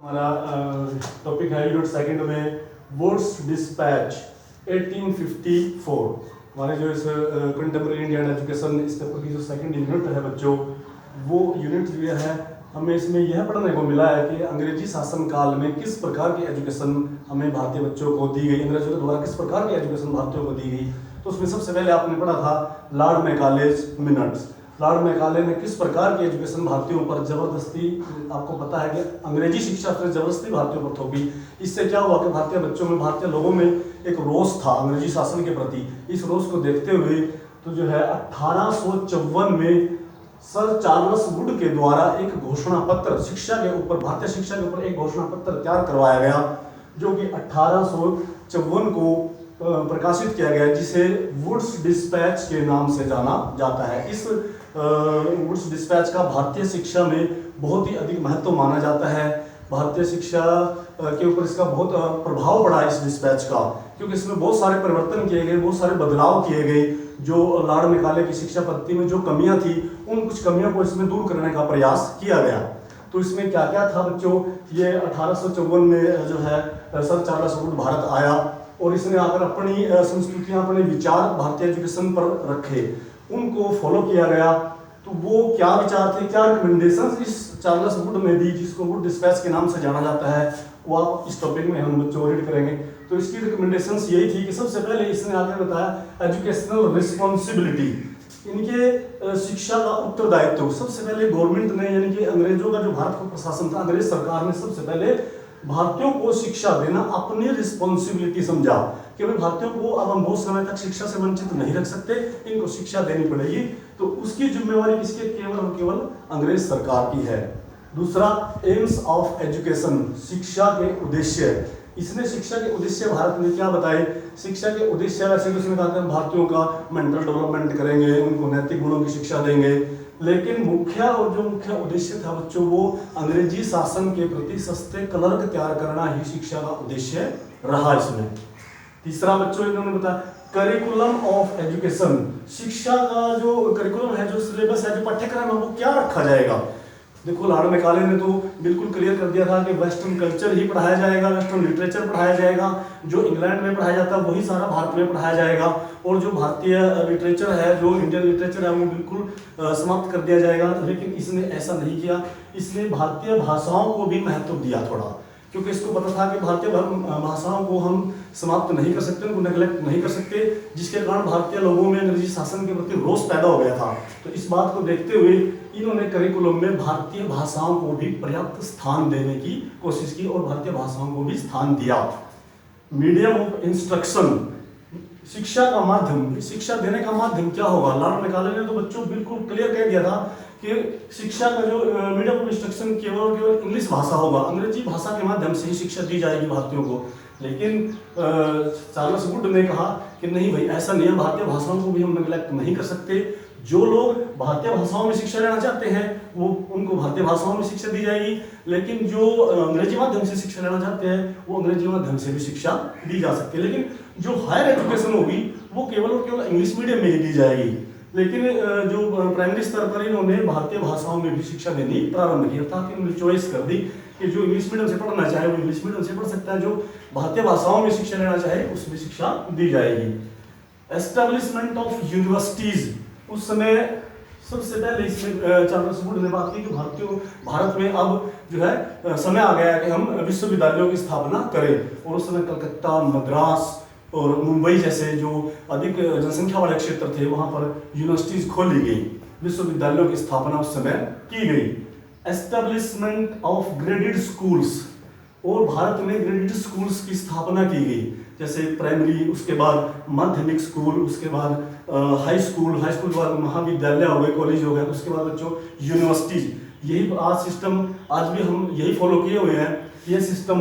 हमारा टॉपिक है unit second में वुड्स डिस्पैच 1854। हमारे जो इस कंटेम्प्रेरी इंडियन एजुकेशन इस पेपर की जो सेकंड यूनिट है बच्चों, वो यूनिट जो है हमें इसमें यह पढ़ने को मिला है कि अंग्रेजी शासन काल में किस प्रकार की एजुकेशन हमें भारतीय बच्चों को दी गई, अंग्रेजों के द्वारा किस प्रकार की एजुकेशन भारतीयों को दी गई। तो उसमें सबसे पहले आपने पढ़ा था Lord Macaulay's minutes. Lord Macaulay ने किस प्रकार की एजुकेशन भारतीयों पर जबरदस्ती, आपको पता है कि अंग्रेजी शिक्षा फिर जबरदस्ती भारतीयों पर थोपी। इससे क्या हुआ कि भारतीय बच्चों में, भारतीय लोगों में एक रोष था अंग्रेजी शासन के प्रति। इस रोष को देखते हुए तो जो है 1854 में सर चार्ल्स वुड के द्वारा एक घोषणा पत्र शिक्षा के ऊपर, भारतीय शिक्षा के ऊपर एक घोषणा पत्र तैयार करवाया गया, जो कि 1854 को प्रकाशित किया गया, जिसे वुड्स डिस्पैच के नाम से जाना जाता है। इस वुड्स डिस्पैच का भारतीय शिक्षा में बहुत ही अधिक महत्व माना जाता है। भारतीय शिक्षा के ऊपर इसका बहुत प्रभाव पड़ा इस डिस्पैच का, क्योंकि इसमें बहुत सारे परिवर्तन किए गए, बहुत सारे बदलाव किए गए। जो लॉर्ड मैकाले की शिक्षा पद्धति में जो कमियां थी, उन कुछ कमियों को इसमें दूर करने का प्रयास किया गया। तो इसमें क्या क्या था बच्चों, ये 1854 में जो है सर चार्ल्स वुड भारत आया और इसने आकर अपनी संस्कृतियां, अपने विचार भारतीय एजुकेशन पर रखे, उनको फॉलो किया गया। तो वो क्या विचार थे, क्या रिकमेंडेशंस इस चार्ल्स वुड ने दी, जिसको वुड डिस्पैच के नाम से जाना जाता है, वो आप इस टॉपिक में हम बच्चों रीड करेंगे। तो इसकी रिकमेंडेशंस यही थी कि सबसे पहले इसने आगे बताया एजुकेशनल रिस्पॉन्सिबिलिटी, इनके शिक्षा का उत्तरदायित्व। सबसे पहले गवर्नमेंट ने, यानी कि अंग्रेजों का जो भारत का प्रशासन था, अंग्रेज सरकार ने सबसे पहले भारतीयों को शिक्षा देना अपनी रिस्पॉन्सिबिलिटी समझा कि भाई भारतीयों को अब हम बहुत समय तक शिक्षा से वंचित नहीं रख सकते, इनको शिक्षा देनी पड़ेगी। तो उसकी जिम्मेवारी किसकी, केवल और केवल अंग्रेज सरकार की है। दूसरा, एम्स ऑफ एजुकेशन, शिक्षा के उद्देश्य। इसने शिक्षा के उद्देश्य भारत में क्या बताए, शिक्षा के उद्देश्य वैसे तो इसमें कहा कि हम भारतीयों का मेंटल डेवलपमेंट करेंगे, उनको नैतिक गुणों की शिक्षा देंगे, लेकिन मुख्य उद्देश्य था बच्चों, वो अंग्रेजी शासन के प्रति सस्ते क्लर्क तैयार करना ही शिक्षा का उद्देश्य रहा इसमें। तीसरा बच्चों इन्होंने बताया करिकुलम ऑफ एजुकेशन, शिक्षा का जो करिकुलम है, जो सिलेबस है, जो पाठ्यक्रम है, वो क्या रखा जाएगा। देखो लॉर्ड मैकाले ने तो बिल्कुल क्लियर कर दिया था कि वेस्टर्न कल्चर ही पढ़ाया जाएगा, वेस्टर्न लिटरेचर पढ़ाया जाएगा, जो इंग्लैंड में पढ़ाया जाता है वही सारा भारत में पढ़ाया जाएगा, और जो भारतीय लिटरेचर है, जो इंडियन लिटरेचर है, वो बिल्कुल समाप्त कर दिया जाएगा। लेकिन इसने ऐसा नहीं किया, इसने भारतीय भाषाओं को भी महत्व दिया थोड़ा, क्योंकि इसको पता था कि भारतीय भाषाओं को हम समाप्त नहीं कर सकते, उनको नेग्लेक्ट नहीं कर सकते, जिसके कारण भारतीय लोगों में अंग्रेजी शासन के प्रति रोष पैदा हो गया था। तो इस बात को देखते हुए इन्होंने करिकुलम में भारतीय भाषाओं को भी पर्याप्त स्थान देने की कोशिश की और भारतीय भाषाओं को भी स्थान दिया। मीडियम ऑफ इंस्ट्रक्शन, शिक्षा का माध्यम, शिक्षा देने का माध्यम क्या होगा। लॉर्ड मैकाले ने तो बच्चों बिल्कुल क्लियर कह दिया था कि शिक्षा का जो मीडियम ऑफ इंस्ट्रक्शन केवल केवल इंग्लिश भाषा होगा, अंग्रेजी भाषा के माध्यम से ही शिक्षा दी जाएगी भारतीयों को। लेकिन चार्ल्स वुड ने कहा कि नहीं भाई, ऐसा नहीं है, भारतीय भाषाओं को भी हम नेग्लेक्ट नहीं कर सकते। जो लोग भारतीय भाषाओं में शिक्षा लेना चाहते हैं वो, उनको भारतीय भाषाओं में शिक्षा दी जाएगी, लेकिन जो अंग्रेजी माध्यम से शिक्षा लेना चाहते हैं वो अंग्रेजी माध्यम से भी शिक्षा दी जा सकती है। लेकिन जो हायर एजुकेशन होगी वो केवल और केवल इंग्लिश मीडियम में ही दी जाएगी। लेकिन जो प्राइमरी स्तर पर इन्होंने भारतीय भाषाओं में भी शिक्षा देनी प्रारंभ की, अर्थात इन्होंने चॉइस कर दी कि जो इंग्लिश मीडियम से पढ़ना चाहे वो इंग्लिश मीडियम से पढ़ सकता है, जो भारतीय भाषाओं में शिक्षा लेना चाहे उसमें शिक्षा दी जाएगी। एस्टेब्लिशमेंट ऑफ यूनिवर्सिटीज, उस समय सबसे पहले इसमें चार्ल्स वुड ने बात की कि भारत में अब जो है समय आ गया है कि हम विश्वविद्यालयों की स्थापना करें। और उस समय कलकत्ता, मद्रास और मुंबई जैसे जो अधिक जनसंख्या वाले क्षेत्र थे, वहां पर यूनिवर्सिटीज खोली गई, विश्वविद्यालयों की स्थापना उस समय की गई। एस्टेब्लिशमेंट ऑफ ग्रेडेड स्कूल्स, और भारत में ग्रेडेड स्कूल्स की स्थापना की गई, जैसे प्राइमरी, उसके बाद माध्यमिक स्कूल, उसके बाद हाई स्कूल के बाद महाविद्यालय हो गए, कॉलेज हो गए, उसके बाद बच्चों यूनिवर्सिटीज। यही आज सिस्टम, आज भी हम यही फॉलो किए हुए हैं। यह सिस्टम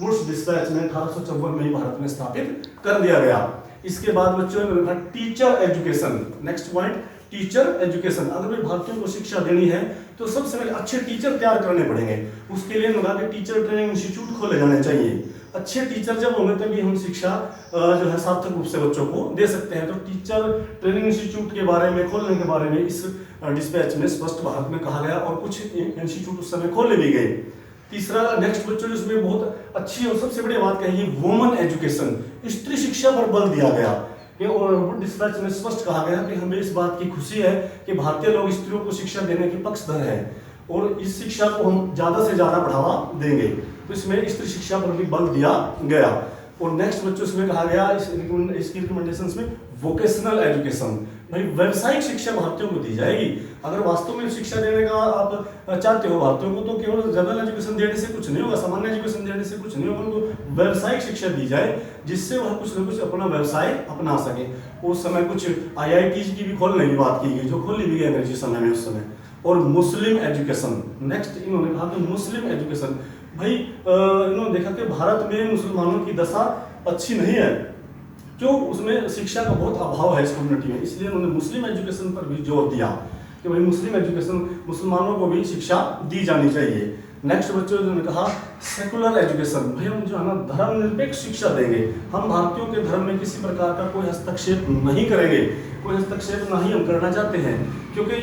वुड्स डिस्पैच में 1854 में ही भारत में स्थापित कर दिया गया। इसके बाद बच्चों ने teacher education, next point teacher education. अगर भी भारतीयों को शिक्षा देनी है तो सबसे पहले अच्छे टीचर तैयार करने पड़ेंगे। उसके लिए उन्होंने टीचर ट्रेनिंग इंस्टीट्यूट खोले जाने चाहिए। अच्छे टीचर जब होंगे तभी हम शिक्षा जो है सार्थक रूप से बच्चों को दे सकते हैं। तो टीचर ट्रेनिंग इंस्टीट्यूट के बारे में, खोलने के बारे में इस डिस्पैच में स्पष्ट भारत में कहा गया और कुछ इंस्टीट्यूट उस समय खोले भी गए। तीसरा नेक्स्ट बच्चों जिसमें बहुत अच्छी और सबसे बड़ी बात कही वुमेन एजुकेशन, स्त्री शिक्षा पर बल दिया गया। और वुड डिस्पैच में स्पष्ट कहा गया कि हमें इस बात की खुशी है कि भारतीय लोग स्त्रियों को शिक्षा देने की पक्षधर है और इस शिक्षा को हम ज्यादा से ज्यादा बढ़ावा देंगे। तो इसमें स्त्री शिक्षा पर भी बल दिया गया। और नेक्स्ट बच्चों इसमें कहा गया इसकी रिकमेंडेशंस में वोकेशनल एजुकेशन, भाई व्यावसायिक शिक्षा भारतीयों को दी जाएगी। अगर वास्तव में शिक्षा देने का आप चाहते हो भारतीयों को, तो केवल जनरल एजुकेशन देने से कुछ नहीं होगा, सामान्य एजुकेशन देने से कुछ नहीं होगा, उनको व्यावसायिक शिक्षा दी जाए जिससे वह कुछ न कुछ अपना व्यवसाय अपना सके। उस समय कुछ IIT की भी खोलने की बात की गई, जो खोली भी गई अंग्रेजी समय में उस समय। और मुस्लिम एजुकेशन, नेक्स्ट इन्होंने कहा कि मुस्लिम एजुकेशन, भाई इन्होंने देखा कि भारत में मुसलमानों की दशा अच्छी नहीं है, क्यों, उसमें शिक्षा का बहुत अभाव है इस कम्युनिटी में, इसलिए उन्होंने मुस्लिम एजुकेशन पर भी जोर दिया कि भाई मुस्लिम एजुकेशन, मुसलमानों को भी शिक्षा दी जानी चाहिए। नेक्स्ट बच्चों ने कहा सेकुलर एजुकेशन, भाई हम जो है ना धर्मनिरपेक्ष शिक्षा देंगे, हम भारतीयों के धर्म में किसी प्रकार का कोई हस्तक्षेप नहीं करेंगे, कोई हस्तक्षेप ना ही हम करना चाहते हैं, क्योंकि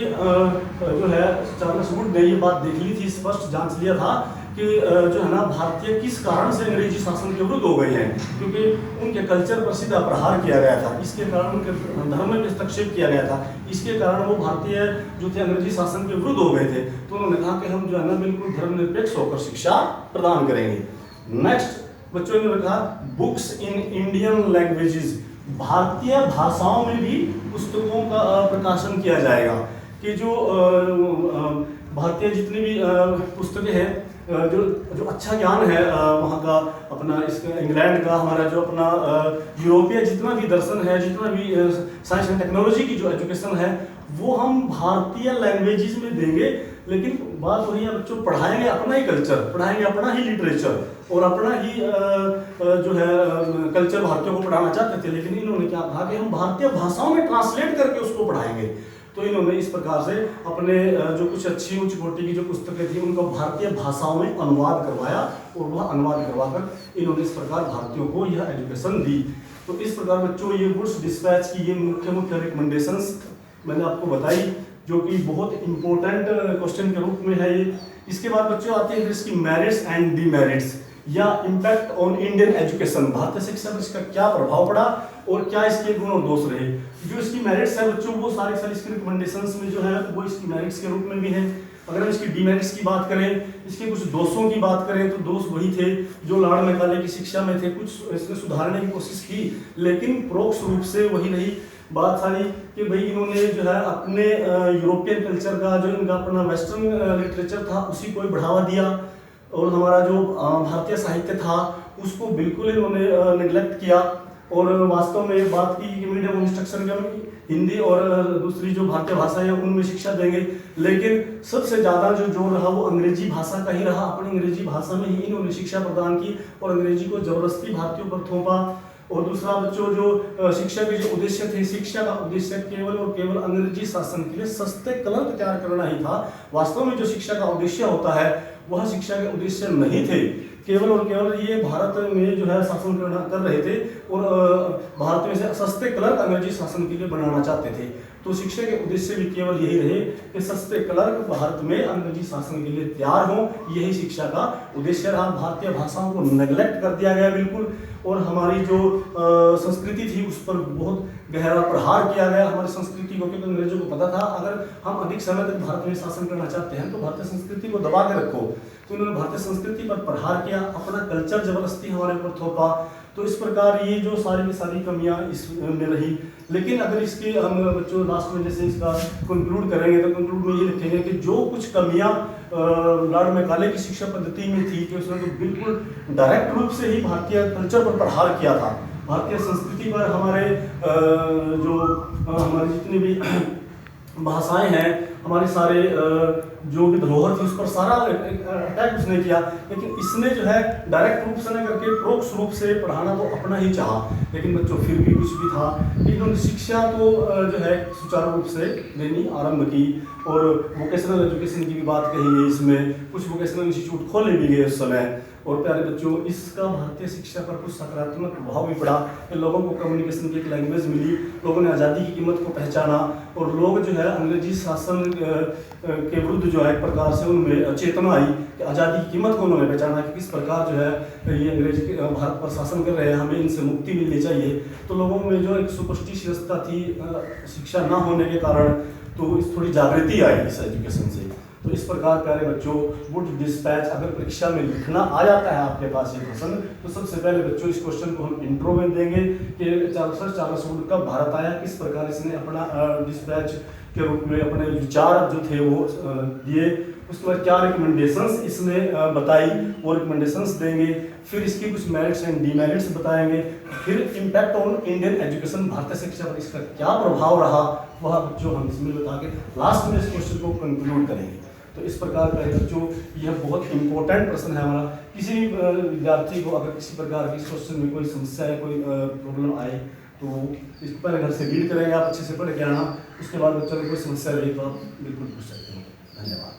जो है चार्ल्स वुड ने ये बात देख ली थी, स्पष्ट जांच लिया था कि जो है ना भारतीय किस कारण से अंग्रेजी शासन के विरुद्ध हो गए हैं, क्योंकि उनके कल्चर पर सीधा प्रहार किया गया था, इसके कारण उनके धर्म में हस्तक्षेप किया गया था, इसके कारण वो भारतीय जो थे अंग्रेजी शासन के विरुद्ध हो गए थे। तो उन्होंने कहा कि हम जो है ना बिल्कुल धर्मनिरपेक्ष होकर शिक्षा प्रदान करेंगे। नेक्स्ट बच्चों ने कहा बुक्स इन इंडियन लैंग्वेजेस, भारतीय भाषाओं में भी पुस्तकों का प्रकाशन किया जाएगा, कि जो भारतीय जितनी भी पुस्तकें हैं, जो अच्छा ज्ञान है वहाँ का अपना इसका इंग्लैंड का, हमारा जो अपना यूरोपीय जितना भी दर्शन है, जितना भी साइंस एंड टेक्नोलॉजी की जो एजुकेशन है, वो हम भारतीय लैंग्वेजेस में देंगे। लेकिन बात वही है बच्चों, पढ़ाएंगे अपना ही कल्चर, पढ़ाएंगे अपना ही लिटरेचर और अपना ही जो है कल्चर भारतीयों को पढ़ाना चाहते थे, लेकिन इन्होंने क्या कहा कि हम भारतीय भाषाओं में ट्रांसलेट करके उसको पढ़ाएंगे। तो इन्होंने इस प्रकार से अपने जो कुछ अच्छी उच्च कोटि की जो पुस्तकें थी उनको भारतीय भाषाओं में अनुवाद करवाया और वह अनुवाद करवाकर इन्होंने इस प्रकार भारतीयों को यह एजुकेशन दी। तो इस प्रकार बच्चों ये वुड्स डिस्पैच की ये मुख्य रिकमेंडेशंस मैंने आपको बताई, जो कि बहुत इंपॉर्टेंट क्वेश्चन के रूप में है ये। इसके बाद बच्चों आते हैं इसकी मेरिट्स एंड डीमेरिट्स या इम्पैक्ट ऑन इंडियन एजुकेशन, भारतीय शिक्षा पर इसका क्या प्रभाव पड़ा और क्या इसके गुण और दोष रहे। जो इसकी मेरिट्स है बच्चों, वो सारी इसकी रिकमेंडेशंस में जो है वो इसकी मेरिट्स के रूप में भी है। अगर हम इसकी डीमेरिट्स की बात करें, इसके कुछ दोषों की बात करें, तो दोष वही थे जो लॉर्ड मैकाले की शिक्षा में थे, कुछ इसने सुधारने की कोशिश की, लेकिन परोक्ष रूप से वही रही बात सारी कि भाई इन्होंने जो है अपने यूरोपियन कल्चर का, जो इनका अपना वेस्टर्न लिटरेचर था, उसी को बढ़ावा दिया और हमारा जो भारतीय साहित्य था उसको बिल्कुल इन्होंने निगलेक्ट किया। और वास्तव में बात की कि मीडियम ऑफ इंस्ट्रक्शन में हिंदी और दूसरी जो भारतीय भाषा है उनमें शिक्षा देंगे, लेकिन सबसे ज़्यादा जो जोर रहा वो अंग्रेजी भाषा का ही रहा। अपनी अंग्रेजी भाषा में ही इन्होंने शिक्षा प्रदान की और अंग्रेजी को जबरदस्ती भारतीयों पर थोपा। और दूसरा बच्चों जो शिक्षा के जो उद्देश्य थे, शिक्षा का उद्देश्य केवल और केवल अंग्रेजी शासन के लिए सस्ते कलंक तैयार करना ही था। वास्तव में जो शिक्षा का उद्देश्य होता है वह शिक्षा के उद्देश्य नहीं थे, केवल और केवल ये भारत में जो है शासन कर रहे थे और भारत में से सस्ते क्लर्क अंग्रेजी शासन के लिए बनाना चाहते थे। तो शिक्षा के उद्देश्य भी केवल यही रहे कि सस्ते क्लर्क भारत में अंग्रेजी शासन के लिए तैयार हों, यही शिक्षा का उद्देश्य रहा। भारतीय भाषाओं को नेग्लेक्ट कर दिया गया बिल्कुल, और हमारी जो संस्कृति थी उस पर बहुत गहरा प्रहार किया गया, हमारी संस्कृति को, क्योंकि अंग्रेजों को पता था अगर हम अधिक समय तक भारत में शासन करना चाहते हैं तो भारतीय संस्कृति को दबा के रखो। तो इन्होंने भारतीय संस्कृति पर प्रहार किया, अपना कल्चर जबरदस्ती हमारे ऊपर थोपा। तो इस प्रकार ये जो सारी की सारी कमियां इसमें रही। लेकिन अगर इसके हम बच्चों लास्ट में जैसे इसका कंक्लूड करेंगे तो कंक्लूड में ये लिखेंगे कि जो कुछ कमियां लॉर्ड मैकाले की शिक्षा पद्धति में थी कि उसने तो बिल्कुल डायरेक्ट रूप से ही भारतीय कल्चर पर प्रहार किया था, भारतीय संस्कृति पर, हमारे जो हमारी जितनी भी भाषाएं हैं, हमारे सारे जो भी धरोहर थी उस पर सारा अटैक उसने किया। लेकिन इसने जो है डायरेक्ट रूप से न करके परोक्ष रूप से पढ़ाना तो अपना ही चाहा। लेकिन बच्चों फिर भी कुछ भी था कि इन्होंने शिक्षा तो जो है सुचारू रूप से देनी आरंभ की। और वोकेशनल एजुकेशन की भी बात कही गई, इसमें कुछ वोकेशनल इंस्टीट्यूट खोले भी गए उस समय। और प्यारे बच्चों, इसका भारतीय शिक्षा पर कुछ सकारात्मक प्रभाव भी पड़ा कि लोगों को कम्युनिकेशन की एक लैंग्वेज मिली, लोगों ने आज़ादी की कीमत को पहचाना और लोग जो है अंग्रेजी शासन के विरुद्ध जो है एक प्रकार से उनमें चेतना आई कि आज़ादी की कीमत को उन्होंने पहचाना कि किस प्रकार जो है ये अंग्रेज भारत पर शासन कर रहे हैं, हमें इनसे मुक्ति मिलनी चाहिए। तो लोगों में जो एक सुपरस्टिशियसता थी शिक्षा ना होने के कारण, तो इस थोड़ी जागृति आई इस एजुकेशन से। तो इस प्रकार प्यारे बच्चों, वुड डिस्पैच अगर परीक्षा में लिखना आ जाता है आपके पास ये प्रश्न, तो सबसे पहले बच्चों इस क्वेश्चन को हम इंट्रो में देंगे कि चार्ल्स वुड कब भारत आया, किस प्रकार इसने अपना डिस्पैच के रूप में अपने विचार जो थे वो दिए, उसके बाद क्या रिकमेंडेशंस इसने बताई, वो रिकमेंडेशंस देंगे, फिर इसकी कुछ मेरिट्स एंड डीमेरिट्स बताएंगे, फिर इम्पैक्ट ऑन इंडियन एजुकेशन, भारतीय शिक्षा पर इसका क्या प्रभाव रहा, वह बच्चों हम इसमें बता के लास्ट में इस क्वेश्चन को कंक्लूड करेंगे। तो इस प्रकार का बच्चों यह बहुत इंपॉर्टेंट प्रश्न है हमारा। किसी भी विद्यार्थी को अगर किसी प्रकार की इस क्वेश्चन में कोई समस्या या कोई प्रॉब्लम आए तो इसको पहले घर से रीड करेंगे आप, अच्छे से पढ़ के आना, उसके बाद बच्चों को कोई समस्या रही तो आप बिल्कुल पूछ सकते हो। धन्यवाद।